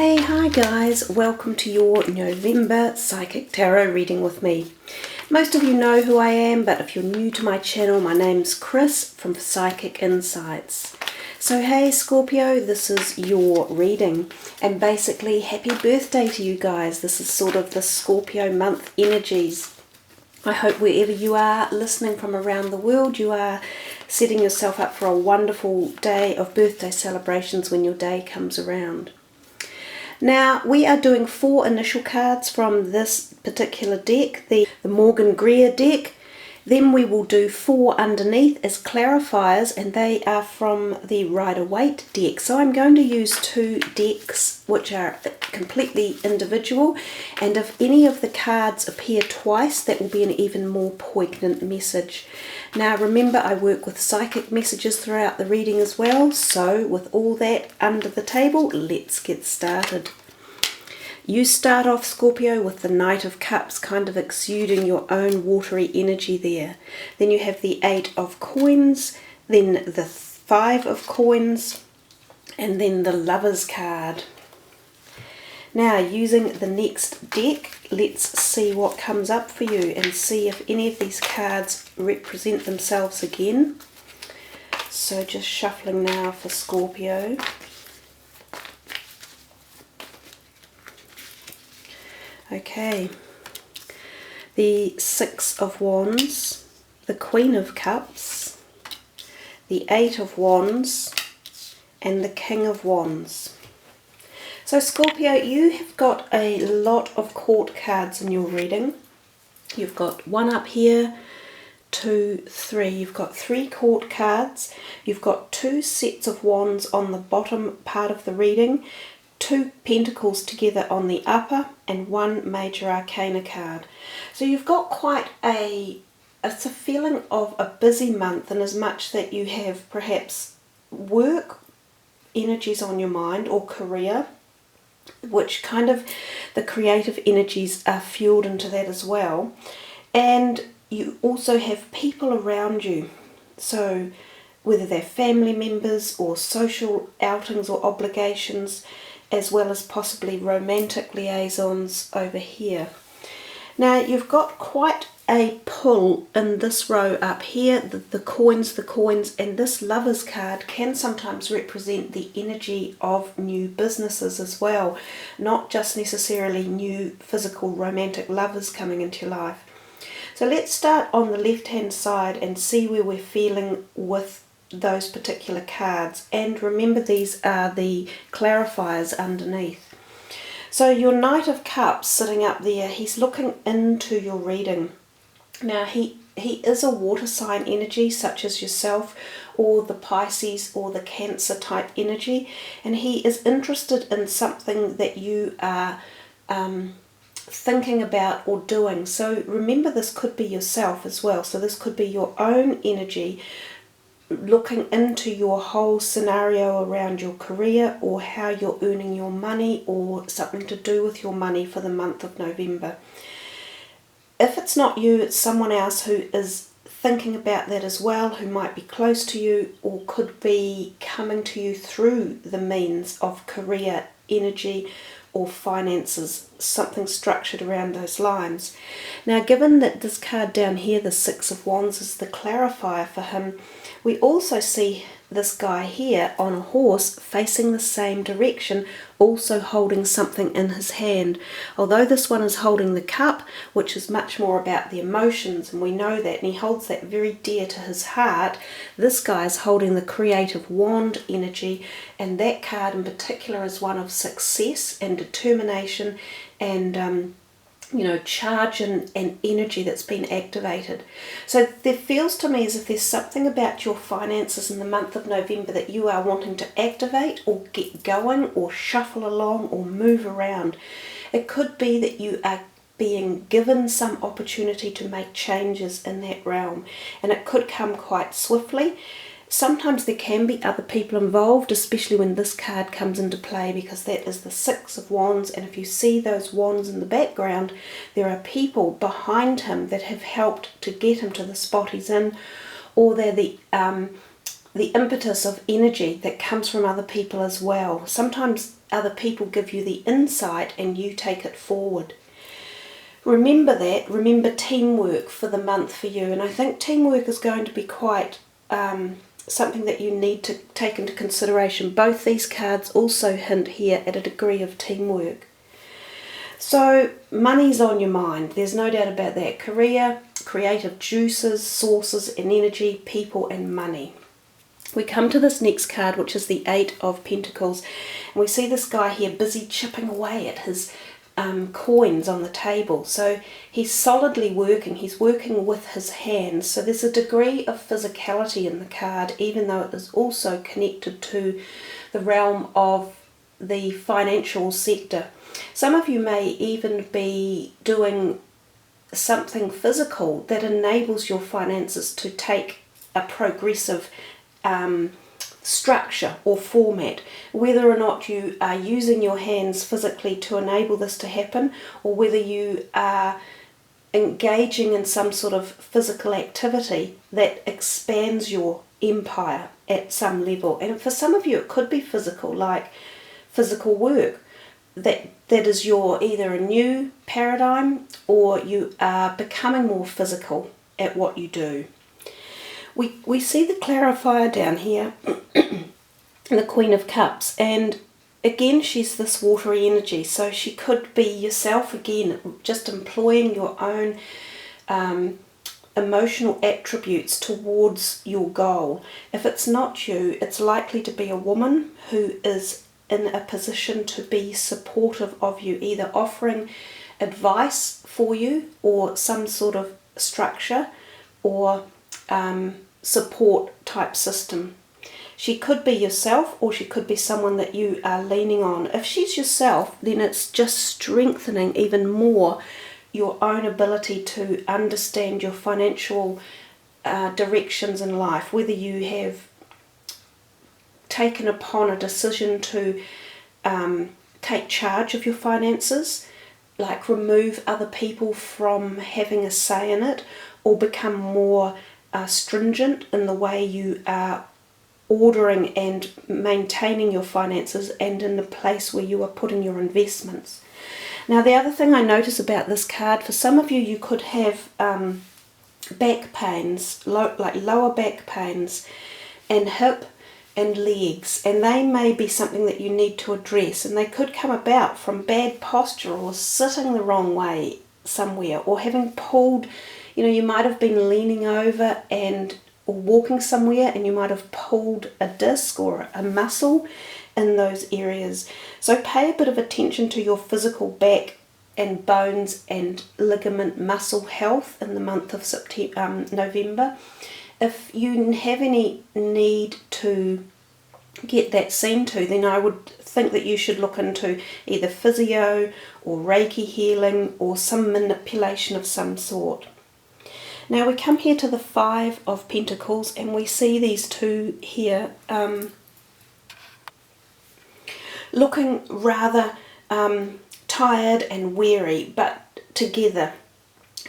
Hi guys, welcome to your November Psychic Tarot reading with me. Most of you know who I am, but if you're new to my channel, my name's Chris from Psychic Insights. So hey Scorpio, this is your reading, and basically happy birthday to you guys. This is sort of the Scorpio month energies. I hope wherever you are listening from around the world, you are setting yourself up for a wonderful day of birthday celebrations when your day comes around. Now, we are doing 4 initial cards from this particular deck, the Morgan Greer deck. Then we will do 4 underneath as clarifiers, and they are from the Rider-Waite deck. So I'm going to use 2 decks which are completely individual, and if any of the cards appear twice, that will be an even more poignant message. Now remember, I work with psychic messages throughout the reading as well, so with all that under the table, let's get started. You start off, Scorpio, with the Knight of Cups, kind of exuding your own watery energy there. Then you have the 8 of Coins, then the 5 of Coins, and then the Lovers card. Now, using the next deck, let's see what comes up for you and see if any of these cards represent themselves again. So just shuffling now for Scorpio. Okay, the 6 of Wands, the Queen of Cups, the 8 of Wands, and the King of Wands. So Scorpio, you have got a lot of court cards in your reading. You've got 1 up here, 2, 3. You've got 3 court cards. You've got 2 sets of wands on the bottom part of the reading, 2 pentacles together on the upper, and 1 major arcana card. So you've got quite it's a feeling of a busy month, in as much that you have perhaps work energies on your mind or career, which kind of the creative energies are fueled into that as well. And you also have people around you, so whether they're family members or social outings or obligations, as well as possibly romantic liaisons over here. Now you've got quite a pull in this row up here, the coins, and this Lovers card can sometimes represent the energy of new businesses as well, not just necessarily new physical romantic lovers coming into your life. So let's start on the left hand side and see where we're feeling with those particular cards, and remember these are the clarifiers underneath. So your Knight of Cups sitting up there, he's looking into your reading. Now he is a water sign energy, such as yourself or the Pisces or the Cancer type energy, and he is interested in something that you are thinking about or doing. So remember, this could be yourself as well, so this could be your own energy looking into your whole scenario around your career, or how you're earning your money, or something to do with your money for the month of November. If it's not you, it's someone else who is thinking about that as well, who might be close to you or could be coming to you through the means of career energy or finances, something structured around those lines. Now, given that this card down here, the 6 of Wands, is the clarifier for him, we also see this guy here on a horse facing the same direction, also holding something in his hand. Although this one is holding the cup, which is much more about the emotions, and we know that, and he holds that very dear to his heart, this guy is holding the creative wand energy, and that card in particular is one of success and determination and charge and energy that's been activated. So there feels to me as if there's something about your finances in the month of November that you are wanting to activate or get going or shuffle along or move around. It could be that you are being given some opportunity to make changes in that realm, and it could come quite swiftly. Sometimes there can be other people involved, especially when this card comes into play, because that is the 6 of Wands, and if you see those wands in the background, there are people behind him that have helped to get him to the spot he's in, or they're the the impetus of energy that comes from other people as well. Sometimes other people give you the insight and you take it forward. Remember that. Remember teamwork for the month for you. And I think teamwork is going to be quite something that you need to take into consideration. Both these cards also hint here at a degree of teamwork. So money's on your mind. There's no doubt about that. Career, creative juices, sources and energy, people and money. We come to this next card, which is the Eight of Pentacles. And we see this guy here busy chipping away at his coins on the table. So he's solidly working. He's working with his hands. So there's a degree of physicality in the card, even though it is also connected to the realm of the financial sector. Some of you may even be doing something physical that enables your finances to take a progressive structure or format, whether or not you are using your hands physically to enable this to happen, or whether you are engaging in some sort of physical activity that expands your empire at some level. And for some of you it could be physical, like physical work. That is your either a new paradigm, or you are becoming more physical at what you do. We see the clarifier down here, the Queen of Cups, and again she's this watery energy, so she could be yourself again, just employing your own emotional attributes towards your goal. If it's not you, it's likely to be a woman who is in a position to be supportive of you, either offering advice for you or some sort of structure or support type system. She could be yourself, or she could be someone that you are leaning on. If she's yourself, then it's just strengthening even more your own ability to understand your financial directions in life, whether you have taken upon a decision to take charge of your finances, like remove other people from having a say in it, or become more stringent in the way you are ordering and maintaining your finances, and in the place where you are putting your investments. Now the other thing I notice about this card, for some of you, you could have back pains, like lower back pains and hip and legs, and they may be something that you need to address, and they could come about from bad posture or sitting the wrong way somewhere, or having pulled, you might have been leaning over or walking somewhere and you might have pulled a disc or a muscle in those areas. So pay a bit of attention to your physical back and bones and ligament muscle health in the month of November. If you have any need to get that seen to, then I would think that you should look into either physio or Reiki healing or some manipulation of some sort. Now we come here to the Five of Pentacles, and we see these two here looking rather tired and weary, but together.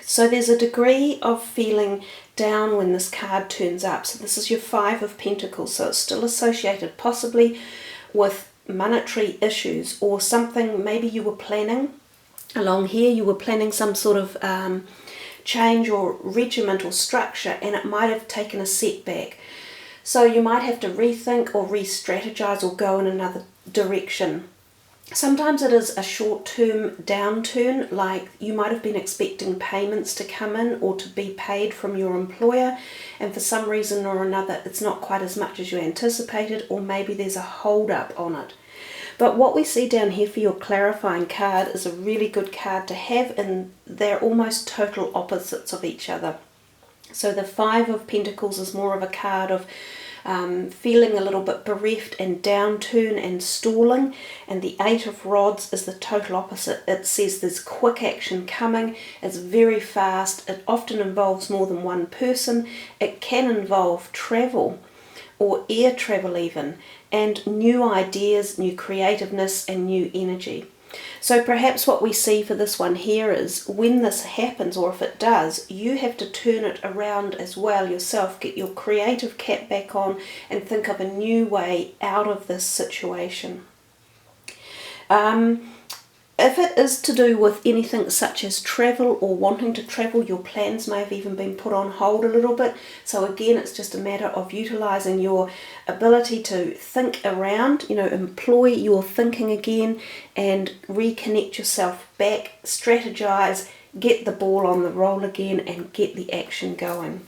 So there's a degree of feeling down when this card turns up. So this is your Five of Pentacles, so it's still associated possibly with monetary issues or something. Maybe you were planning along here, you were planning some sort of change or regiment or structure, and it might have taken a setback. So you might have to rethink or re-strategize or go in another direction. Sometimes it is a short-term downturn, like you might have been expecting payments to come in or to be paid from your employer, and for some reason or another it's not quite as much as you anticipated, or maybe there's a hold up on it. But what we see down here for your clarifying card is a really good card to have, and they're almost total opposites of each other. So the Five of Pentacles is more of a card of feeling a little bit bereft and downturn and stalling, and the Eight of Rods is the total opposite. It says there's quick action coming, it's very fast, it often involves more than one person, it can involve travel or air travel even, and new ideas, new creativeness and new energy. So perhaps what we see for this one here is when this happens, or if it does, you have to turn it around as well yourself, get your creative cap back on and think of a new way out of this situation. If it is to do with anything such as travel or wanting to travel, your plans may have even been put on hold a little bit. So again, it's just a matter of utilising your ability to think around, employ your thinking again and reconnect yourself back, strategise, get the ball on the roll again and get the action going.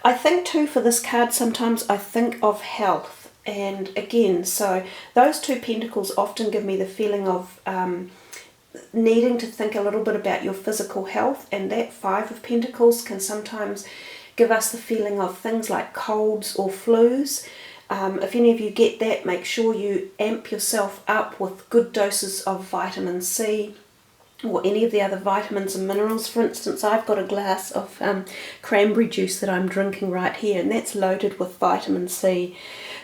I think too for this card, sometimes I think of health. And again, so those 2 pentacles often give me the feeling of needing to think a little bit about your physical health, and that 5 of pentacles can sometimes give us the feeling of things like colds or flus. If any of you get that, make sure you amp yourself up with good doses of vitamin C or any of the other vitamins and minerals. For instance, I've got a glass of cranberry juice that I'm drinking right here, and that's loaded with vitamin C.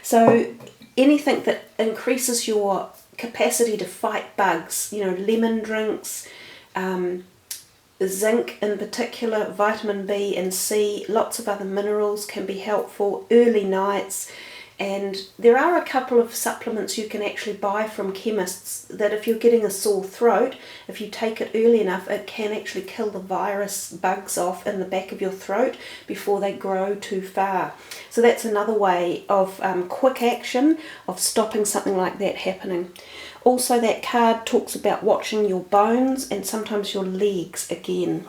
So anything that increases your capacity to fight bugs, lemon drinks, zinc in particular, vitamin B and C, lots of other minerals can be helpful, early nights. And there are a couple of supplements you can actually buy from chemists that if you're getting a sore throat, if you take it early enough, it can actually kill the virus bugs off in the back of your throat before they grow too far. So that's another way of quick action of stopping something like that happening. Also, that card talks about watching your bones and sometimes your legs again.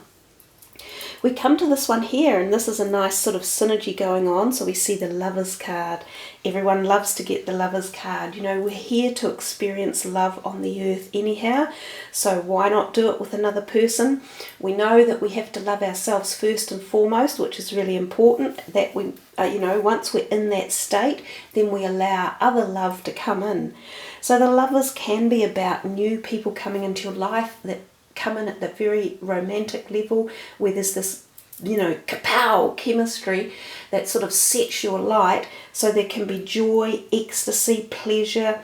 We come to this one here, and this is a nice sort of synergy going on. So we see the Lovers card. Everyone loves to get the Lovers card. We're here to experience love on the earth anyhow, so why not do it with another person? We know that we have to love ourselves first and foremost, which is really important, that we, once we're in that state, then we allow other love to come in. So the Lovers can be about new people coming into your life that come in at the very romantic level where there's this, kapow chemistry that sort of sets your light. So there can be joy, ecstasy, pleasure,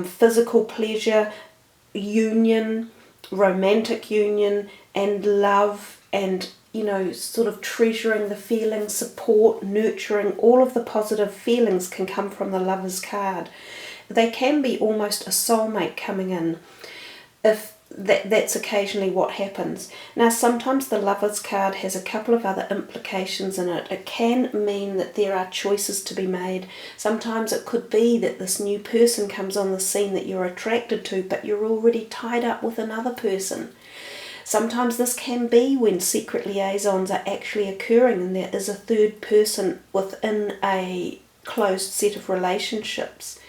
physical pleasure, union, romantic union, and love, and sort of treasuring the feelings, support, nurturing. All of the positive feelings can come from the Lovers card. They can be almost a soulmate coming in, if that's occasionally what happens. Now, sometimes the Lovers card has a couple of other implications in it. It can mean that there are choices to be made. Sometimes it could be that this new person comes on the scene that you're attracted to, but you're already tied up with another person. Sometimes this can be when secret liaisons are actually occurring and there is a third person within a closed set of relationships.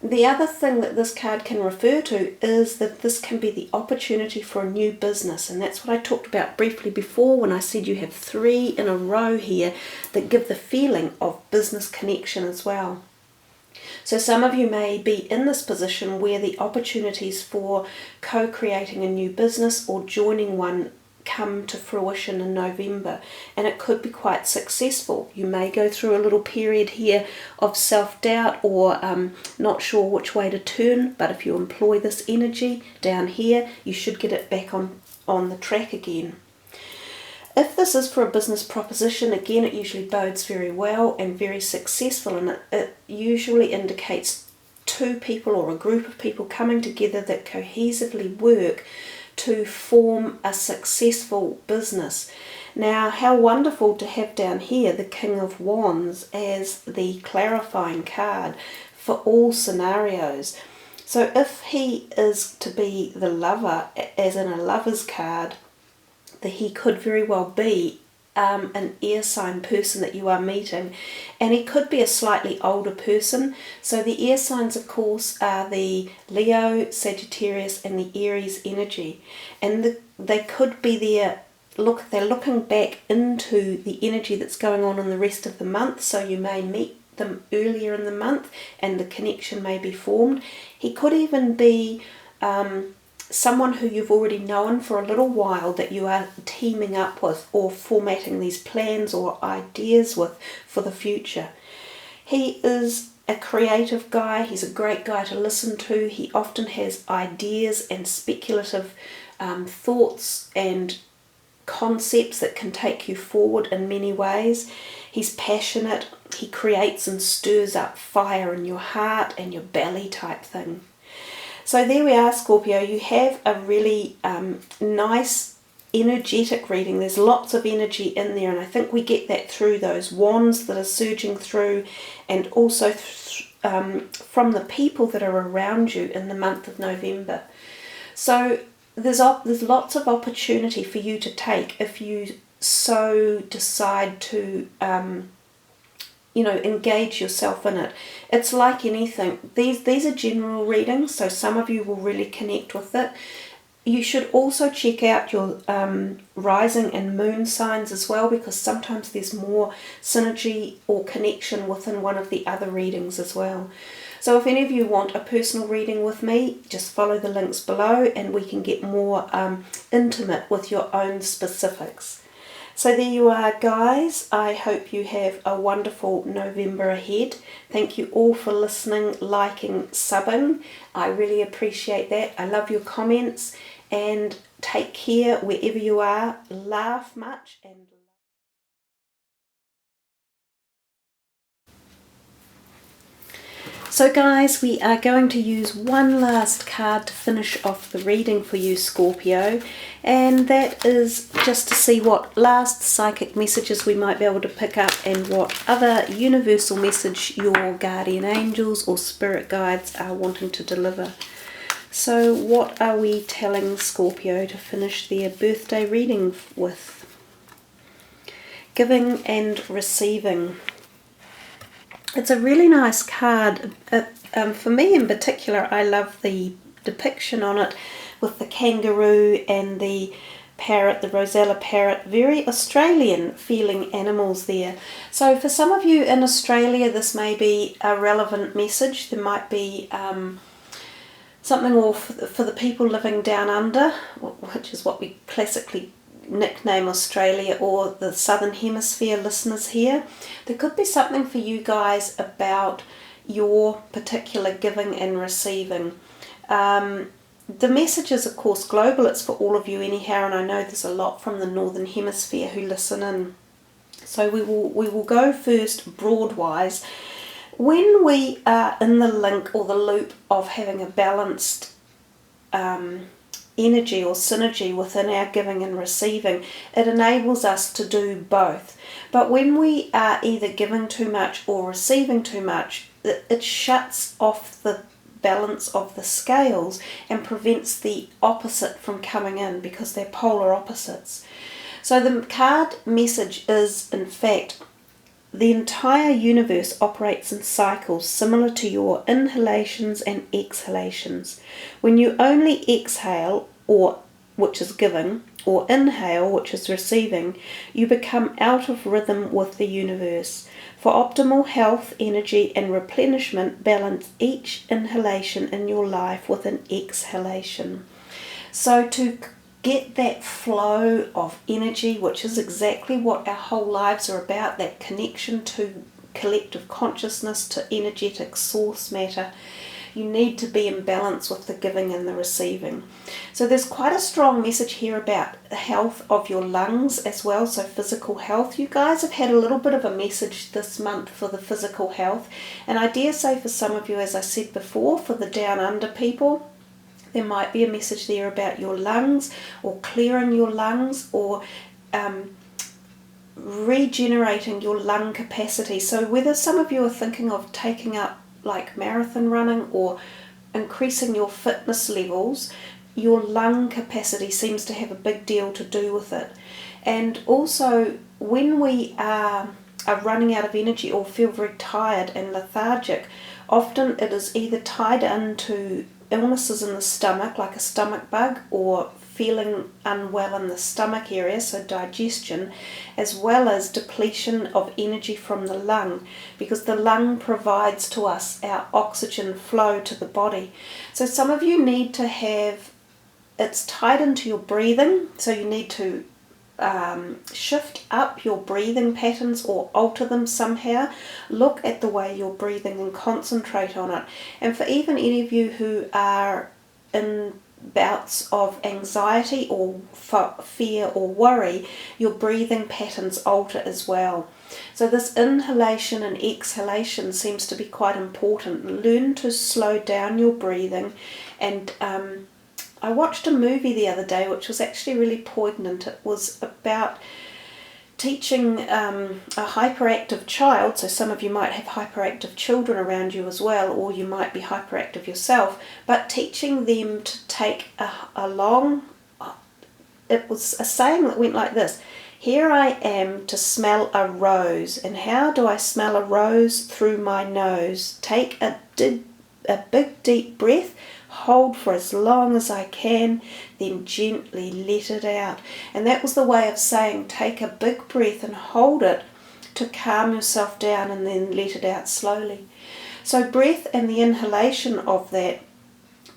The other thing that this card can refer to is that this can be the opportunity for a new business, and that's what I talked about briefly before when I said you have 3 in a row here that give the feeling of business connection as well. So some of you may be in this position where the opportunities for co-creating a new business or joining one come to fruition in November, and it could be quite successful. You may go through a little period here of self-doubt or not sure which way to turn, but if you employ this energy down here, you should get it back on the track again. If this is for a business proposition, again, it usually bodes very well and very successful, and it usually indicates 2 people or a group of people coming together that cohesively work to form a successful business. Now, how wonderful to have down here the King of Wands as the clarifying card for all scenarios. So if he is to be the lover, as in a Lover's card, that he could very well be an air sign person that you are meeting, and he could be a slightly older person. So the air signs, of course, are the Leo, Sagittarius and the Aries energy, and they could be there. Look, they're looking back into the energy that's going on in the rest of the month, so you may meet them earlier in the month and the connection may be formed. He could even be someone who you've already known for a little while that you are teaming up with or formatting these plans or ideas with for the future. He is a creative guy. He's a great guy to listen to. He often has ideas and speculative thoughts and concepts that can take you forward in many ways. He's passionate. He creates and stirs up fire in your heart and your belly type thing. So there we are, Scorpio. You have a really nice energetic reading. There's lots of energy in there, and I think we get that through those wands that are surging through, and also from the people that are around you in the month of November. So there's lots of opportunity for you to take if you so decide to engage yourself in it. It's like anything. These are general readings, so some of you will really connect with it. You should also check out your rising and moon signs as well, because sometimes there's more synergy or connection within one of the other readings as well. So if any of you want a personal reading with me, just follow the links below and we can get more intimate with your own specifics. So there you are, guys. I hope you have a wonderful November ahead. Thank you all for listening, liking, subbing. I really appreciate that. I love your comments, and take care wherever you are. Laugh much and so guys, we are going to use one last card to finish off the reading for you, Scorpio, and that is just to see what last psychic messages we might be able to pick up and what other universal message your guardian angels or spirit guides are wanting to deliver. So what are we telling Scorpio to finish their birthday reading with? Giving and receiving. It's a really nice card. For me in particular, I love the depiction on it with the kangaroo and the parrot, the Rosella parrot. Very Australian feeling animals there. So for some of you in Australia, this may be a relevant message. There might be something more for the people living down under, which is what we classically nickname Australia, or the Southern Hemisphere listeners here. There could be something for you guys about your particular giving and receiving. The message is of course global. It's for all of you anyhow, and I know there's a lot from the Northern Hemisphere who listen in. So we will go first broad-wise. When we are in the link or the loop of having a balanced energy or synergy within our giving and receiving, it enables us to do both. But when we are either giving too much or receiving too much, it shuts off the balance of the scales and prevents the opposite from coming in, because they're polar opposites. So the card message is, in fact, the entire universe operates in cycles similar to your inhalations and exhalations. When you only exhale, which is giving, or inhale, which is receiving, you become out of rhythm with the universe. For optimal health, energy, and replenishment, balance each inhalation in your life with an exhalation. So to get that flow of energy, which is exactly what our whole lives are about, that connection to collective consciousness, to energetic source matter, you need to be in balance with the giving and the receiving. So there's quite a strong message here about the health of your lungs as well, so physical health. You guys have had a little bit of a message this month for the physical health, and I dare say for some of you, as I said before, for the down under people, there might be a message there about your lungs, or clearing your lungs, or regenerating your lung capacity. So whether some of you are thinking of taking up like marathon running or increasing your fitness levels, your lung capacity seems to have a big deal to do with it. And also when we are running out of energy or feel very tired and lethargic, often it is either tied into illnesses in the stomach, like a stomach bug, or feeling unwell in the stomach area, so digestion, as well as depletion of energy from the lung, because the lung provides to us our oxygen flow to the body. So some of you need to have, it's tied into your breathing, so you need to shift up your breathing patterns or alter them somehow, look at the way you're breathing and concentrate on it. And for even any of you who are in bouts of anxiety or fear or worry, your breathing patterns alter as well. So this inhalation and exhalation seems to be quite important. Learn to slow down your breathing. And I watched a movie the other day which was actually really poignant. It was about teaching a hyperactive child, so some of you might have hyperactive children around you as well, or you might be hyperactive yourself, but teaching them to take a long, it was a saying that went like this: here I am to smell a rose, and how do I smell a rose? Through my nose. Take a big deep breath, hold for as long as I can, then gently let it out. And that was the way of saying take a big breath and hold it to calm yourself down, and then let it out slowly. So breath and the inhalation of that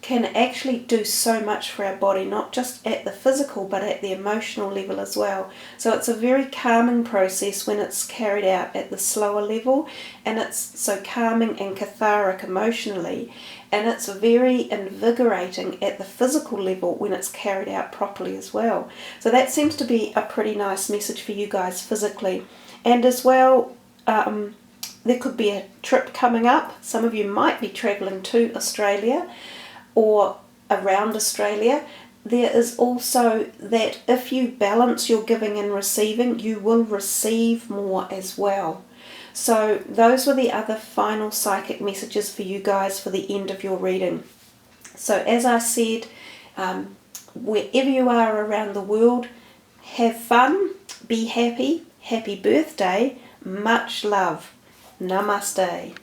can actually do so much for our body, not just at the physical but at the emotional level as well. So it's a very calming process when it's carried out at the slower level, and it's so calming and cathartic emotionally, and it's very invigorating at the physical level when it's carried out properly as well. So that seems to be a pretty nice message for you guys physically. And as well, there could be a trip coming up. Some of you might be travelling to Australia or around Australia. There is also that if you balance your giving and receiving, you will receive more as well. So those were the other final psychic messages for you guys for the end of your reading. So as I said, wherever you are around the world, have fun, be happy, happy birthday, much love. Namaste.